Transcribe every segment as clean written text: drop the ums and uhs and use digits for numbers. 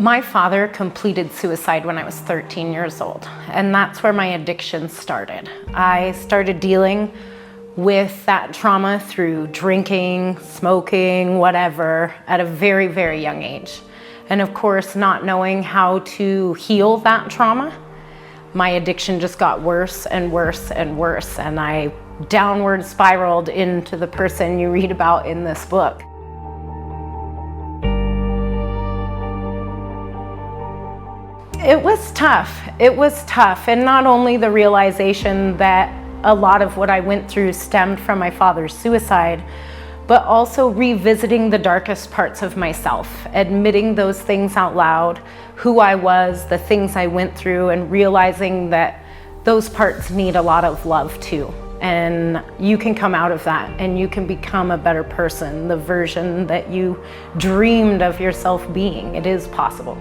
My father completed suicide when I was 13 years old, and that's where my addiction started. I started dealing with that trauma through drinking, smoking, whatever, at a very, very young age. And of course, not knowing how to heal that trauma, my addiction just got worse and worse and worse, and I downward spiraled into the person you read about in this book. It was tough. It was tough. And not only the realization that a lot of what I went through stemmed from my father's suicide, but also revisiting the darkest parts of myself, admitting those things out loud, who I was, the things I went through, and realizing that those parts need a lot of love too. And you can come out of that and you can become a better person, the version that you dreamed of yourself being. It is possible.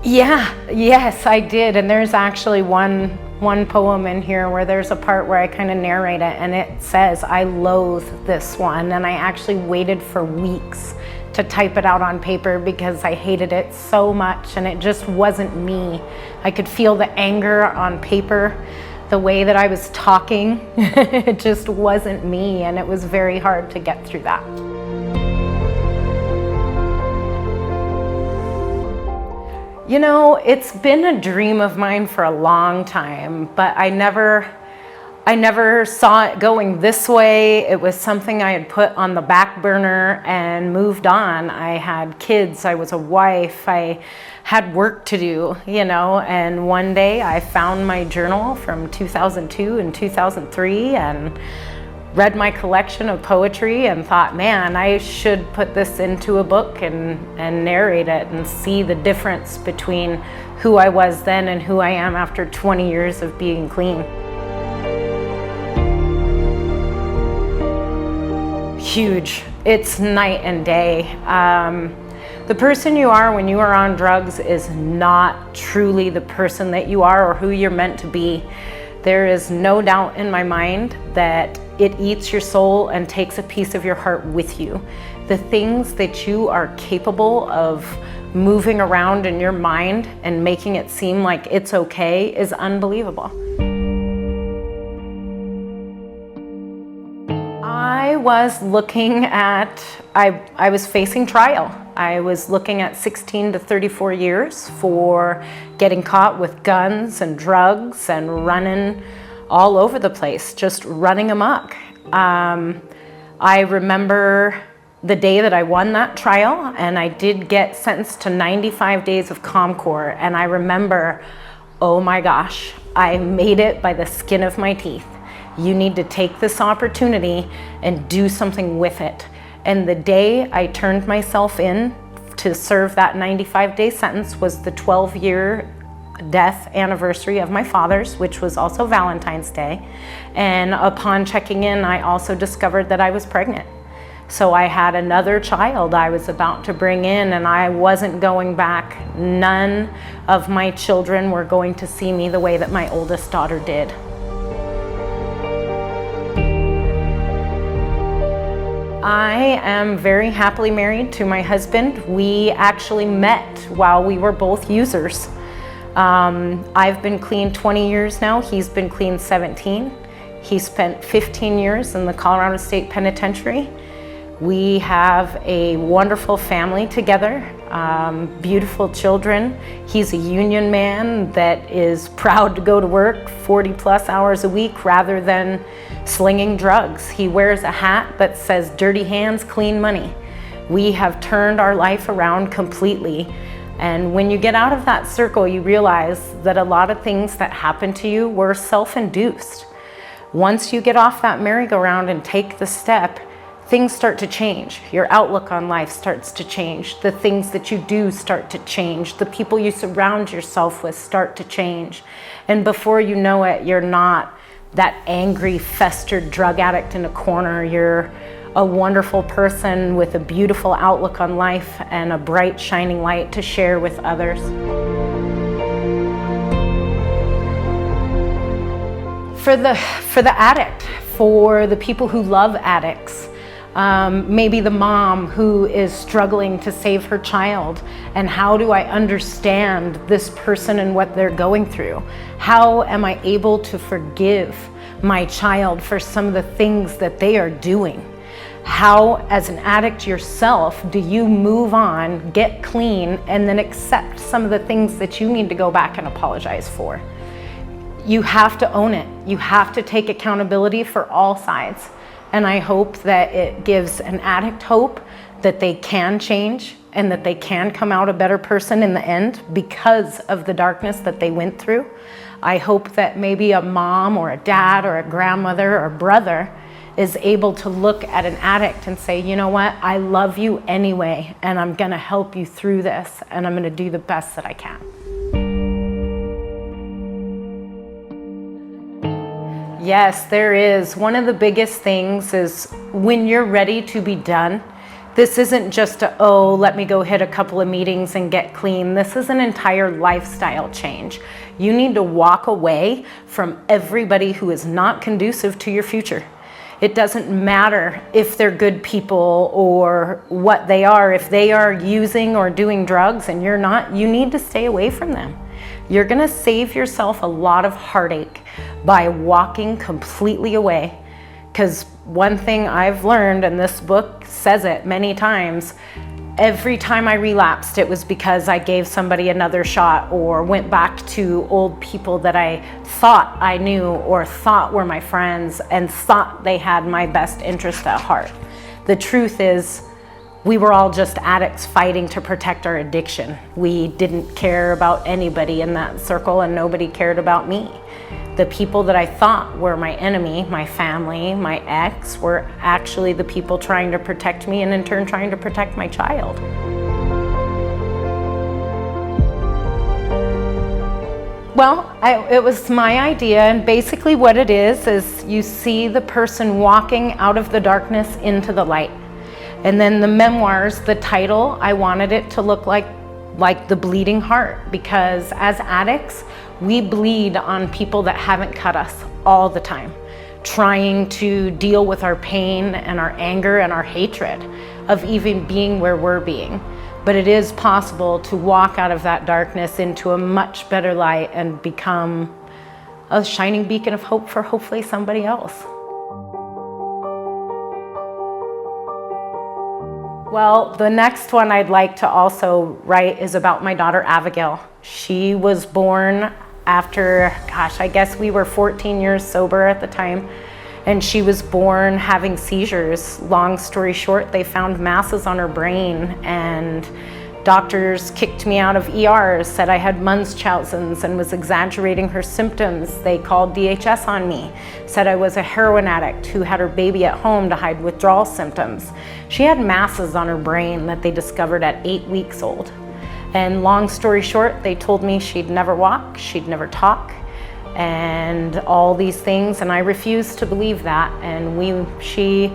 Yeah, yes, I did. And there's actually one poem in here where there's a part where I kind of narrate it, and it says, I loathe this one. And I actually waited for weeks to type it out on paper because I hated it so much, and it just wasn't me. I could feel the anger on paper, the way that I was talking. It just wasn't me, and it was very hard to get through that. You know, it's been a dream of mine for a long time, but I never saw it going this way. It was something I had put on the back burner and moved on. I had kids, I was a wife, I had work to do, you know, and one day I found my journal from 2002 and 2003 and read my collection of poetry and thought, man, I should put this into a book and narrate it and see the difference between who I was then and who I am after 20 years of being clean. Huge. It's night and day. The person you are when you are on drugs is not truly the person that you are or who you're meant to be. There is no doubt in my mind that it eats your soul and takes a piece of your heart with you. The things that you are capable of moving around in your mind and making it seem like it's okay is unbelievable. I was looking at, I was facing trial. I was looking at 16 to 34 years for getting caught with guns and drugs and running all over the place, just running amok. I remember the day that I won that trial, and I did get sentenced to 95 days of ComCore, and I remember, oh my gosh, I made it by the skin of my teeth. You need to take this opportunity and do something with it. And the day I turned myself in to serve that 95-day sentence was the 12-year death anniversary of my father's, which was also Valentine's Day. And upon checking in, I also discovered that I was pregnant. So I had another child I was about to bring in, and I wasn't going back. None of my children were going to see me the way that my oldest daughter did. I am very happily married to my husband. We actually met while we were both users. I've been clean 20 years now. He's been clean 17. He spent 15 years in the Colorado State Penitentiary. We have a wonderful family together, beautiful children. He's a union man that is proud to go to work 40 plus hours a week rather than slinging drugs. He wears a hat that says dirty hands, clean money. We have turned our life around completely. And when you get out of that circle, you realize that a lot of things that happened to you were self-induced. Once you get off that merry-go-round and take the step, things start to change. Your outlook on life starts to change. The things that you do start to change. The people you surround yourself with start to change. And before you know it, you're not that angry, festered drug addict in a corner. You're a wonderful person with a beautiful outlook on life and a bright, shining light to share with others. For the addict, for the people who love addicts, Maybe the mom who is struggling to save her child, and how do I understand this person and what they're going through? How am I able to forgive my child for some of the things that they are doing? How, as an addict yourself, do you move on, get clean, and then accept some of the things that you need to go back and apologize for? You have to own it. You have to take accountability for all sides. And I hope that it gives an addict hope that they can change and that they can come out a better person in the end because of the darkness that they went through. I hope that maybe a mom or a dad or a grandmother or brother is able to look at an addict and say, you know what, I love you anyway, and I'm gonna help you through this, and I'm gonna do the best that I can. Yes, there is. One of the biggest things is when you're ready to be done, this isn't just let me go hit a couple of meetings and get clean. This is an entire lifestyle change. You need to walk away from everybody who is not conducive to your future. It doesn't matter if they're good people or what they are. If they are using or doing drugs and you're not, you need to stay away from them. You're gonna save yourself a lot of heartache by walking completely away. Because one thing I've learned, and this book says it many times, every time I relapsed, it was because I gave somebody another shot or went back to old people that I thought I knew or thought were my friends and thought they had my best interest at heart. The truth is, we were all just addicts fighting to protect our addiction. We didn't care about anybody in that circle, and nobody cared about me. The people that I thought were my enemy, my family, my ex, were actually the people trying to protect me, and in turn trying to protect my child. Well, it was my idea, and basically what it is you see the person walking out of the darkness into the light. And then the memoirs, the title, I wanted it to look like the bleeding heart, because as addicts, we bleed on people that haven't cut us all the time, trying to deal with our pain and our anger and our hatred of even being where we're being. But it is possible to walk out of that darkness into a much better light and become a shining beacon of hope for hopefully somebody else. Well, the next one I'd like to also write is about my daughter Abigail. She was born after, I guess we were 14 years sober at the time, and she was born having seizures. Long story short, they found masses on her brain, and doctors kicked me out of ERs, said I had Munchausen's and was exaggerating her symptoms. They called DHS on me, said I was a heroin addict who had her baby at home to hide withdrawal symptoms. She had masses on her brain that they discovered at 8 weeks old. And long story short, they told me she'd never walk, she'd never talk, and all these things, and I refused to believe that. And she,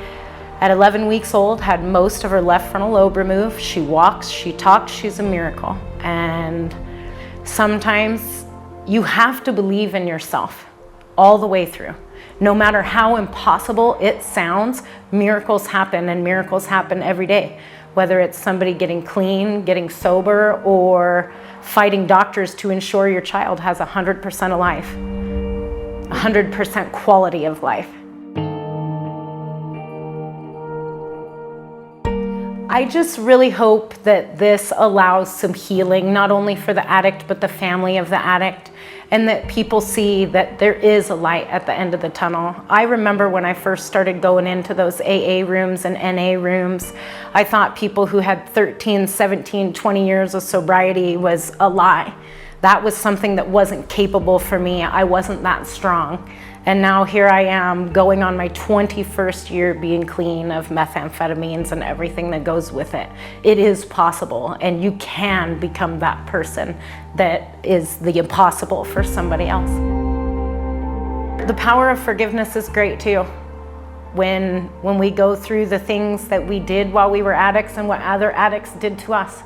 at 11 weeks old, had most of her left frontal lobe removed. She walks, she talks, she's a miracle. And sometimes you have to believe in yourself all the way through. No matter how impossible it sounds, miracles happen, and miracles happen every day. Whether it's somebody getting clean, getting sober, or fighting doctors to ensure your child has 100% of life, 100% quality of life. I just really hope that this allows some healing, not only for the addict, but the family of the addict, and that people see that there is a light at the end of the tunnel. I remember when I first started going into those AA rooms and NA rooms, I thought people who had 13, 17, 20 years of sobriety was a lie. That was something that wasn't capable for me. I wasn't that strong. And now here I am going on my 21st year being clean of methamphetamines and everything that goes with it. It is possible, and you can become that person that is the impossible for somebody else. The power of forgiveness is great too. When we go through the things that we did while we were addicts and what other addicts did to us.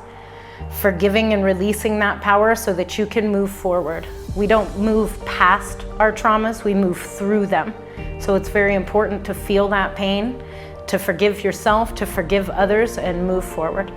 Forgiving and releasing that power so that you can move forward. We don't move past our traumas, we move through them. So it's very important to feel that pain, to forgive yourself, to forgive others, and move forward.